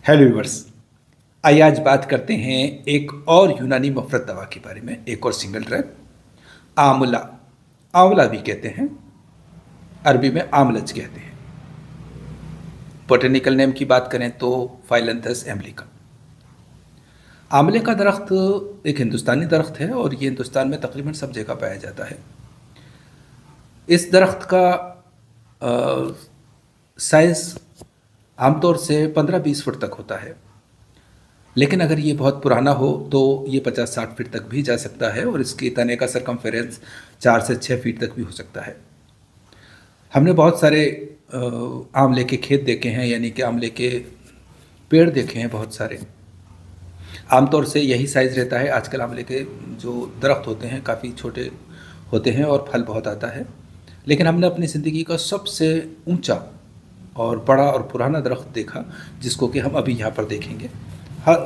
Hello viewers. आइए आज बात करते हैं एक और यूनानी मुफ़रत दवा के बारे में, एक और सिंगल ड्रग आंवला। आंवला भी कहते हैं, अरबी में आमलज कहते हैं। बोटेनिकल नेम की बात करें तो फाइलेंथस एम्बलिका। आंवले का दरख्त एक हिंदुस्तानी दरख्त है और ये हिंदुस्तान में तकरीबन सब जगह पाया जाता है। इस दरख्त का साइज़ आमतौर से 15-20 फुट तक होता है, लेकिन अगर ये बहुत पुराना हो तो ये 50-60 फीट तक भी जा सकता है और इसके तने का सरकमफेरेंस 4 से 6 फीट तक भी हो सकता है। हमने बहुत सारे आंवले के खेत देखे हैं, यानी कि आंवले के पेड़ देखे हैं बहुत सारे। आमतौर से यही साइज़ रहता है। आजकल आंवले के जो दरख्त होते हैं काफ़ी छोटे होते हैं और फल बहुत आता है, लेकिन हमने अपनी ज़िंदगी का सबसे ऊंचा और बड़ा और पुराना दरख्त देखा, जिसको कि हम अभी यहाँ पर देखेंगे। हर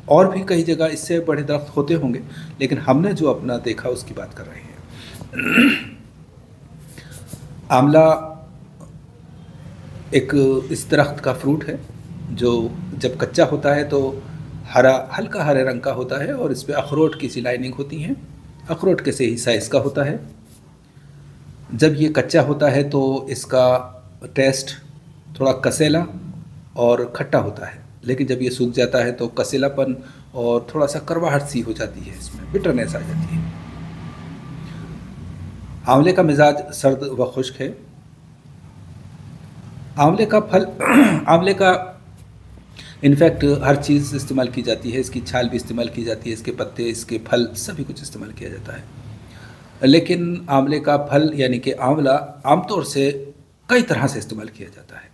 और भी कई जगह इससे बड़े दरख्त होते होंगे, लेकिन हमने जो अपना देखा उसकी बात कर रहे हैं। आंवला एक इस दरख्त का फ्रूट है जो जब कच्चा होता है तो हल्का हरे रंग का होता है और इस पर अखरोट की सी लाइनिंग होती हैं। अखरोट के से ही साइज़ का होता है। जब ये कच्चा होता है तो इसका टेस्ट थोड़ा कसेला और खट्टा होता है, लेकिन जब ये सूख जाता है तो कसेलापन और थोड़ा सा कड़वाहट सी हो जाती है, इसमें बिटरनेस आ जाती है। आंवले का मिजाज सर्द व खुश्क है। आंवले का फल आंवले का इनफैक्ट हर चीज़ इस्तेमाल की जाती है। इसकी छाल भी इस्तेमाल की जाती है, इसके पत्ते, इसके फल, सभी कुछ इस्तेमाल किया जाता है। लेकिन आंवले का फल यानी कि आंवला आमतौर से कई तरह से इस्तेमाल किया जाता है।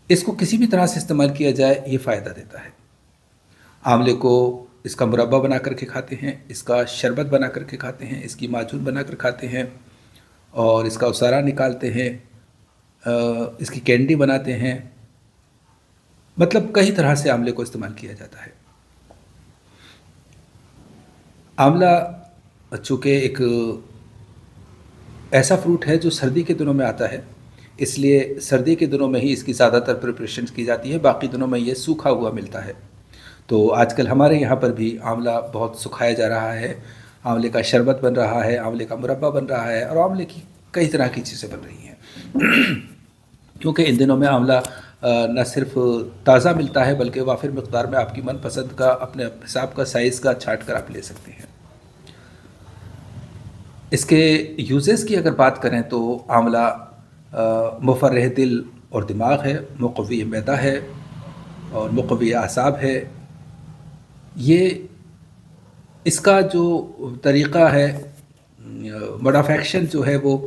इसको किसी भी तरह से इस्तेमाल किया जाए ये फ़ायदा देता है। आंवले को इसका मुरब्बा बना करके खाते हैं, इसका शरबत बना करके खाते हैं, इसकी माजून बना कर खाते हैं और इसका उसारा निकालते हैं, इसकी कैंडी बनाते हैं। मतलब कई तरह से आंवले को इस्तेमाल किया जाता है। आंवला चूँकि एक ऐसा फ्रूट है जो सर्दी के दिनों में आता है, इसलिए सर्दी के दिनों में ही इसकी ज़्यादातर प्रिपरेशन की जाती है। बाकी दिनों में ये सूखा हुआ मिलता है। तो आजकल हमारे यहाँ पर भी आंवला बहुत सुखाया जा रहा है। आंवले का शरबत बन रहा है, आंवले का मुरब्बा बन रहा है और आंवले की कई तरह की चीज़ें बन रही हैं। क्योंकि इन दिनों में आंवला न सिर्फ ताज़ा मिलता है बल्कि वाफिर मिक़दार में आपकी मनपसंद का अपने हिसाब का साइज़ का छाँट कर आप ले सकते हैं। इसके यूजेस की अगर बात करें तो आंवला मुफर्रह दिल और दिमाग है, मुक़व्वी मैदा है और मुक़व्वी आसाब है। ये इसका जो तरीक़ा है मोड ऑफ एक्शन जो है वो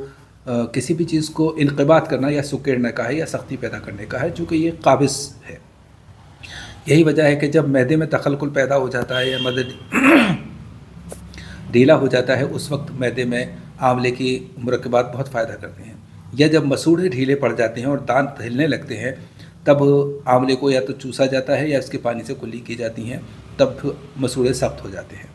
किसी भी चीज़ को इनक़िबात करना या सुकेड़ने का है या सख्ती पैदा करने का है, चूँकि ये काबिज़ है। यही वजह है कि जब मैदे में तखलकुल पैदा हो जाता है या मदद ढीला हो जाता है, उस वक्त मैदे में आंवले की मुरक्कबात बहुत फ़ायदा करते हैं। या जब मसूड़े ढीले पड़ जाते हैं और दांत हिलने लगते हैं, तब आंवले को या तो चूसा जाता है या इसके पानी से कुल्ली की जाती हैं, तब मसूड़े सख्त हो जाते हैं।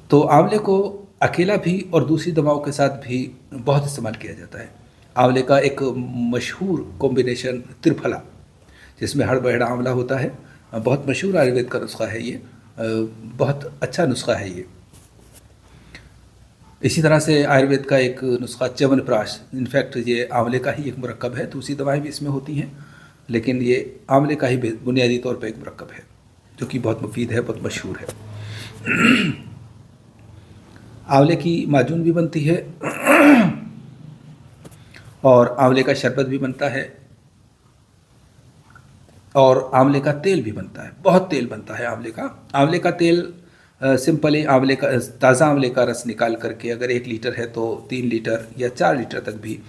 तो आंवले को अकेला भी और दूसरी दवाओं के साथ भी बहुत इस्तेमाल किया जाता है। आंवले का एक मशहूर कॉम्बिनेशन त्रिफला, जिसमें हड़बहड़ा आंवला होता है, बहुत मशहूर आयुर्वेद का नुस्खा है ये, बहुत अच्छा नुस्खा है ये। इसी तरह से आयुर्वेद का एक नुस्खा च्यवनप्राश, इनफैक्ट ये आंवले का ही एक मुरक्कब है। दूसरी दवाएं भी इसमें होती हैं, लेकिन ये आंवले का ही बुनियादी तौर पर एक मुरक्कब है जो कि बहुत मुफीद है, बहुत मशहूर है। आंवले की माजून भी बनती है और आंवले का शरबत भी बनता है और आंवले का तेल भी बनता है। बहुत तेल बनता है आंवले का। आंवले का तेल सिंपली आंवले का ताज़ा आंवले का रस निकाल करके अगर 1 लीटर है तो 3 लीटर या 4 लीटर तक भी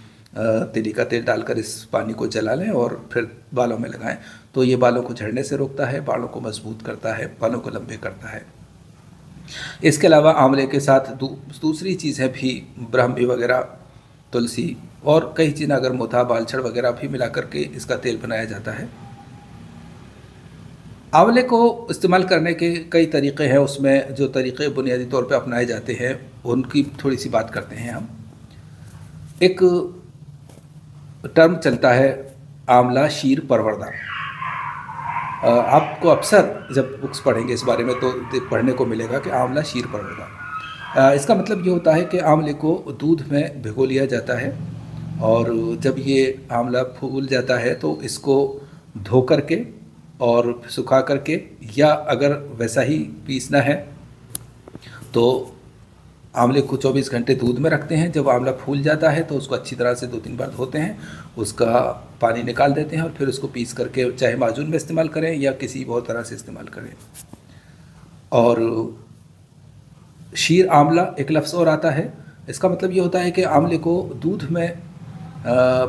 तिली का तेल डालकर इस पानी को जला लें और फिर बालों में लगाएं, तो ये बालों को झड़ने से रोकता है, बालों को मजबूत करता है, बालों को लंबे करता है। इसके अलावा आंवले के साथ दूसरी चीज़ें भी, ब्राह्मी वगैरह, तुलसी और कई चीज़ें, अगर मोथा, बालछड़ वगैरह भी मिला करके इसका तेल बनाया जाता है। आंवले को इस्तेमाल करने के कई तरीक़े हैं। उसमें जो तरीक़े बुनियादी तौर पे अपनाए जाते हैं उनकी थोड़ी सी बात करते हैं हम। एक टर्म चलता है आंवला शीर परवरदा। आपको अक्सर जब बुक्स पढ़ेंगे इस बारे में तो पढ़ने को मिलेगा कि आंवला शीर परवरदा। इसका मतलब ये होता है कि आंवले को दूध में भिगो लिया जाता है और जब ये आंवला फूल जाता है तो इसको धो करके और सुखा करके, या अगर वैसा ही पीसना है तो आंवले को 24 घंटे दूध में रखते हैं। जब आंवला फूल जाता है तो उसको अच्छी तरह से 2-3 बार धोते हैं, उसका पानी निकाल देते हैं और फिर उसको पीस करके चाहे माजून में इस्तेमाल करें या किसी और तरह से इस्तेमाल करें। और शीर आंवला एक लफ्ज़ और आता है, इसका मतलब ये होता है कि आंवले को दूध में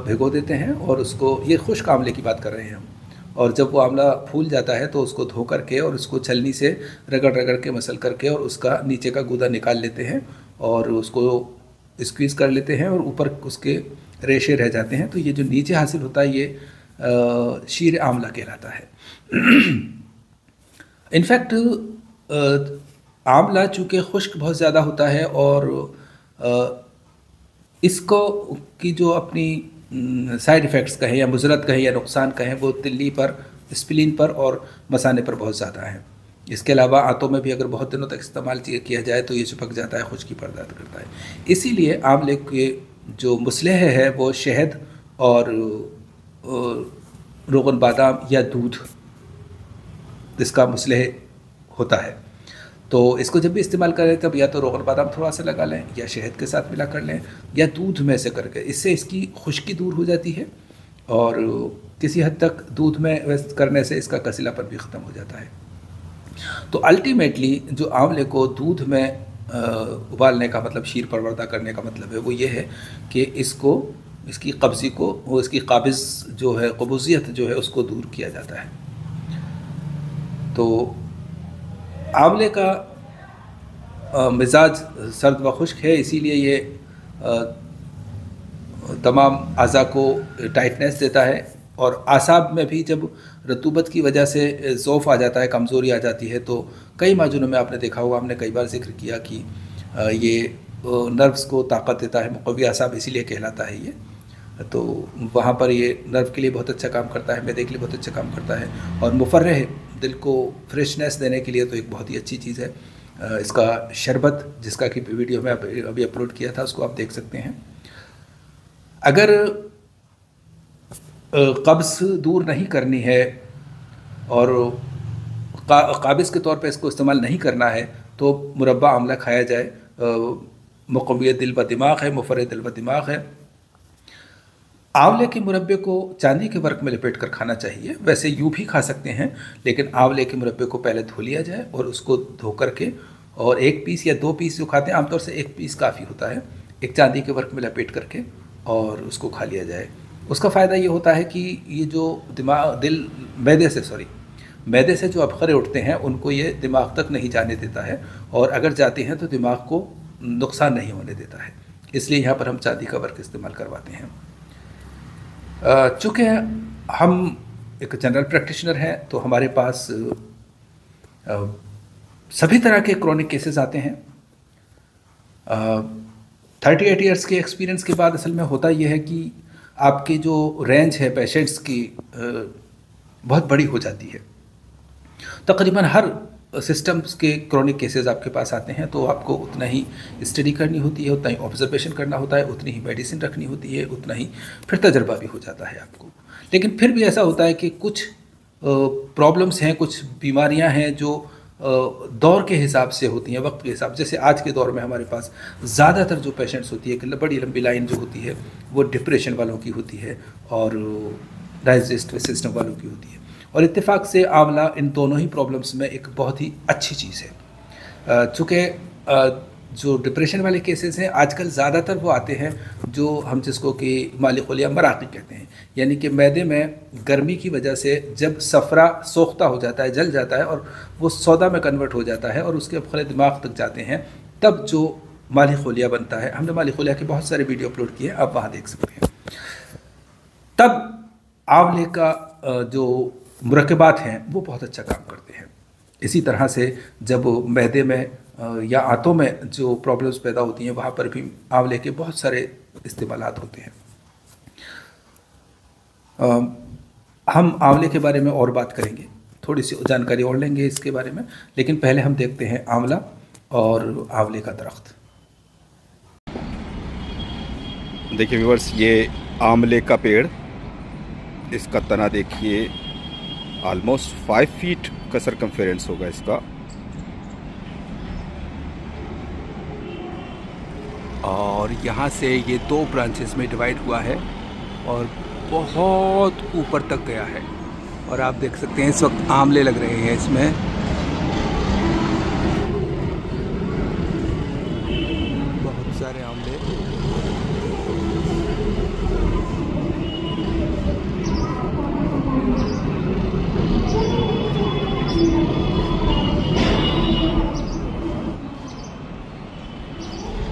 भिगो देते हैं और उसको, ये खुश्क आंवले की बात कर रहे हैं हम, और जब वो आंवला फूल जाता है तो उसको धो करके और उसको छलनी से रगड़ रगड़ के मसल करके और उसका नीचे का गूदा निकाल लेते हैं और उसको स्क्वीज़ कर लेते हैं और ऊपर उसके रेशे रह जाते हैं, तो ये जो नीचे हासिल होता है ये शीर आंवला कहलाता है। इनफैक्ट आंवला चूँकि खुश्क बहुत ज़्यादा होता है और इसको की जो अपनी साइड इफ़ेक्ट्स कहें या मुज़रत कहें या नुकसान कहें, वो तिल्ली पर, स्प्लीन पर और मसाने पर बहुत ज़्यादा है। इसके अलावा आंतों में भी अगर बहुत दिनों तक इस्तेमाल किया जाए तो ये चिपक जाता है, खुश्की पैदा करता है। इसीलिए आंवले के जो मुस्लेह है वो शहद और रोगन बादाम या दूध, इसका मुस्लेह होता है। तो इसको जब भी इस्तेमाल करें तब या तो रोगन बादाम थोड़ा सा लगा लें या शहद के साथ मिला कर लें या दूध में से करके, इससे इसकी खुश्की दूर हो जाती है और किसी हद तक दूध में वेस्ट करने से इसका कसीलापन भी ख़त्म हो जाता है। तो अल्टीमेटली जो आंवले को दूध में उबालने का मतलब, शीर परवरदा करने का मतलब है वो ये है कि इसको, इसकी कब्ज़ी को, वो इसकी काबिज़ जो है, कबूज़ियत जो है उसको दूर किया जाता है। तो आंवले का मिजाज सर्द व खुश्क है, इसीलिए ये तमाम अज़ा को टाइटनेस देता है और आसाब में भी जब रतूबत की वजह से ज़ौफ़ आ जाता है, कमज़ोरी आ जाती है, तो कई माजूनों में आपने देखा होगा, हमने कई बार जिक्र किया कि ये नर्व्स को ताकत देता है, मुक़व्वी आसाब इसीलिए कहलाता है ये। तो वहाँ पर ये नर्व के लिए बहुत अच्छा काम करता है, मैदे के लिए बहुत अच्छा काम करता है और मुफर्रह, दिल को फ्रेशनेस देने के लिए तो एक बहुत ही अच्छी चीज़ है। इसका शरबत, जिसका कि वीडियो में अभी अपलोड किया था, उसको आप देख सकते हैं। अगर कब्ज़ दूर नहीं करनी है और काबिज़ के तौर पे इसको इस्तेमाल नहीं करना है तो मुरब्बा आंवला खाया जाए। मुक़व्वी दिल व दिमाग है, मुफर्रिह दिल व दिमाग है। आंवले के मुरब्बे को चांदी के वर्क में लपेट कर खाना चाहिए। वैसे यूँ भी खा सकते हैं, लेकिन आंवले के मुरब्बे को पहले धो लिया जाए और उसको धो करके, और 1 पीस या 2 पीस जो खाते हैं, आमतौर से 1 पीस काफ़ी होता है, एक चांदी के वर्क में लपेट करके और उसको खा लिया जाए। उसका फ़ायदा ये होता है कि ये जो दिमाग, दिल, मैदे से जो अबखरे उठते हैं उनको ये दिमाग तक नहीं जाने देता है, और अगर जाते हैं तो दिमाग को नुकसान नहीं होने देता है। इसलिए यहाँ पर हम चांदी का वर्क इस्तेमाल करवाते हैं। चूँकि हम एक जनरल प्रैक्टिशनर हैं तो हमारे पास सभी तरह के क्रॉनिक केसेस आते हैं। 38 इयर्स के एक्सपीरियंस के बाद असल में होता यह है कि आपकी जो रेंज है पेशेंट्स की बहुत बड़ी हो जाती है। तकरीबन हर सिस्टम्स के क्रॉनिक केसेस आपके पास आते हैं, तो आपको उतना ही स्टडी करनी होती है, उतना ही ऑब्जर्वेशन करना होता है, उतनी ही मेडिसिन रखनी होती है, उतना ही फिर तजर्बा भी हो जाता है आपको। लेकिन फिर भी ऐसा होता है कि कुछ प्रॉब्लम्स हैं, कुछ बीमारियां हैं जो दौर के हिसाब से होती हैं, वक्त के हिसाब से। जैसे आज के दौर में हमारे पास ज़्यादातर जो पेशेंट्स होती है, बड़ी लंबी लाइन जो होती है वो डिप्रेशन वालों की होती है और डाइजेस्टिव सिस्टम वालों की होती है, और इत्तेफाक से आंवला इन दोनों ही प्रॉब्लम्स में एक बहुत ही अच्छी चीज़ है। चूँकि जो डिप्रेशन वाले केसेस हैं आजकल ज़्यादातर वो आते हैं जो हम जिसको कि मालिकुलिया मराक़ी कहते हैं, यानी कि मैदे में गर्मी की वजह से जब सफ़रा सोख्ता हो जाता है, जल जाता है और वो सौदा में कन्वर्ट हो जाता है और उसके अबखरे दिमाग तक जाते हैं, तब जो मालिकुलिया बनता है। हमने मालिकुलिया के बहुत सारे वीडियो अपलोड किए हैं, आप वहाँ देख सकते हैं। तब आंवले का जो मुरक्कबात हैं वो बहुत अच्छा काम करते हैं। इसी तरह से जब मैदे में या आंतों में जो प्रॉब्लम्स पैदा होती हैं वहाँ पर भी आंवले के बहुत सारे इस्तेमालात होते हैं। हम आंवले के बारे में और बात करेंगे, थोड़ी सी जानकारी और लेंगे इसके बारे में, लेकिन पहले हम देखते हैं आंवला और आंवले का दरख्त। देखिए व्यूअर्स, ये आंवले का पेड़, इसका तना देखिए ऑलमोस्ट 5 फीट का सरकमफेरेंस होगा इसका, और यहाँ से ये 2 ब्रांचेस में डिवाइड हुआ है और बहुत ऊपर तक गया है। और आप देख सकते हैं इस वक्त आंवले लग रहे हैं इसमें। बहुत सारे आंवले।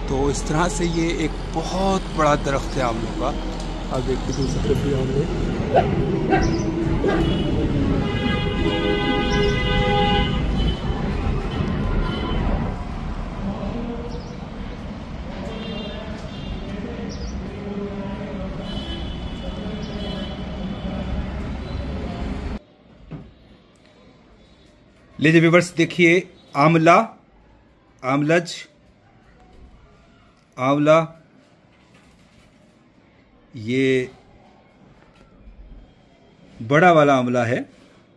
तो इस तरह से ये एक बहुत बड़ा दरख्त है आंवलों का। आप देखते दूसरी तरफ भी आंवले। लीजिए व्यूअर्स, देखिए आंवला, आंवलज, आंवला, ये बड़ा वाला आंवला है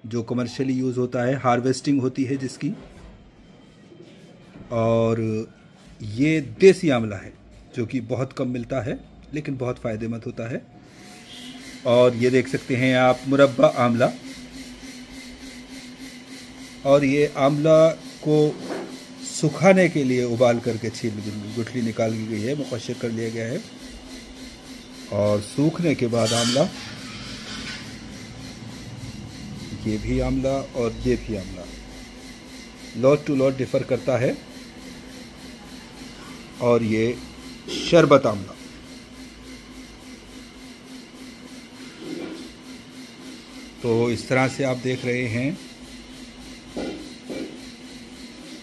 जो कमर्शियली यूज़ होता है, हार्वेस्टिंग होती है जिसकी। और ये देसी आंवला है जो कि बहुत कम मिलता है लेकिन बहुत फ़ायदेमंद होता है। और ये देख सकते हैं आप मुरब्बा आंवला, और ये आंवला को सुखाने के लिए उबाल करके छील गुठली निकाल दी गई है, मुकश्शर कर लिया गया है। और सूखने के बाद आंवला, ये भी आंवला और ये भी आंवला, लॉट टू लॉट डिफ़र करता है। और ये शरबत आंवला, तो इस तरह से आप देख रहे हैं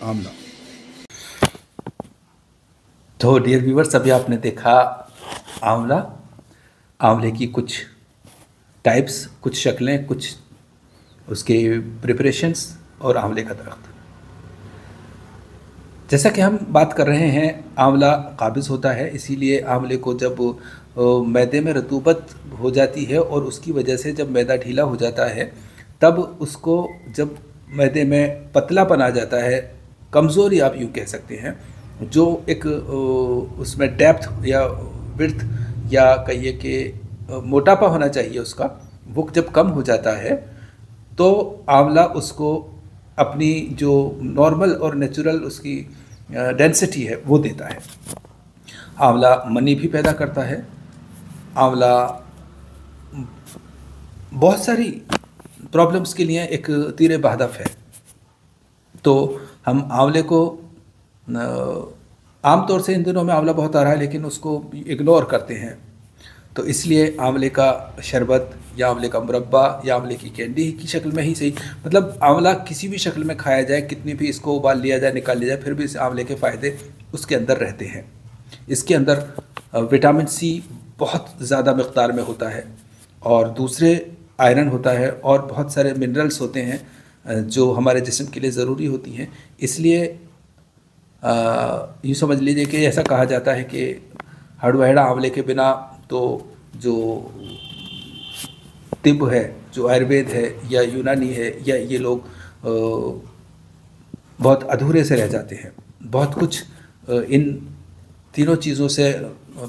आंवला। तो डियर व्यूअर्स, अभी आपने देखा आंवला, आंवले की कुछ टाइप्स, कुछ शक्लें, कुछ उसके प्रिपरेशंस और आंवले का दरख्त। जैसा कि हम बात कर रहे हैं, आंवला काबिज़ होता है, इसीलिए आंवले को जब मैदे में रतूबत हो जाती है और उसकी वजह से जब मैदा ढीला हो जाता है, तब उसको जब मैदे में पतलापन आ जाता है, कमज़ोरी आप यूँ कह सकते हैं, जो एक उसमें डेप्थ या विड्थ या कहिए कि मोटापा होना चाहिए उसका, वो जब कम हो जाता है तो आंवला उसको अपनी जो नॉर्मल और नेचुरल उसकी डेंसिटी है वो देता है। आंवला मनी भी पैदा करता है। आंवला बहुत सारी प्रॉब्लम्स के लिए एक तीर बहदफ है। तो हम आंवले को आम तौर से इन दिनों में आंवला बहुत आ रहा है लेकिन उसको इग्नोर करते हैं, तो इसलिए आंवले का शरबत या आंवले का मुरब्बा या आंवले की कैंडी की शक्ल में ही सही, मतलब आंवला किसी भी शक्ल में खाया जाए, कितनी भी इसको उबाल लिया जाए, निकाल लिया जाए, फिर भी इस आंवले के फ़ायदे उसके अंदर रहते हैं। इसके अंदर विटामिन सी बहुत ज़्यादा मक़दार में होता है और दूसरे आयरन होता है और बहुत सारे मिनरल्स होते हैं जो हमारे जिस्म के लिए ज़रूरी होती हैं। इसलिए यूँ समझ लीजिए कि ऐसा कहा जाता है कि हड़बहड़ा आंवले के बिना तो जो तिब है, जो आयुर्वेद है या यूनानी है, या ये लोग बहुत अधूरे से रह जाते हैं। बहुत कुछ इन तीनों चीज़ों से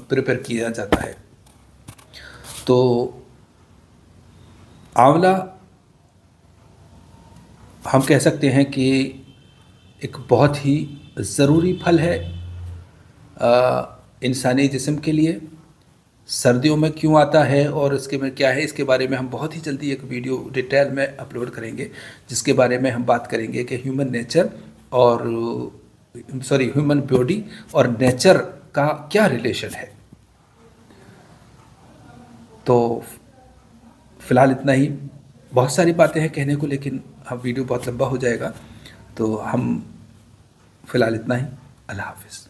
प्रिपेयर किया जाता है। तो आंवला हम कह सकते हैं कि एक बहुत ही ज़रूरी फल है इंसानी जिस्म के लिए। सर्दियों में क्यों आता है और इसके में क्या है, इसके बारे में हम बहुत ही जल्दी एक वीडियो डिटेल में अपलोड करेंगे, जिसके बारे में हम बात करेंगे कि ह्यूमन नेचर और ह्यूमन बॉडी और नेचर का क्या रिलेशन है। तो फ़िलहाल इतना ही। बहुत सारी बातें हैं कहने को, लेकिन अब वीडियो बहुत लंबा हो जाएगा, तो हम फ़िलहाल इतना ही। अल्लाह हाफ़िज़।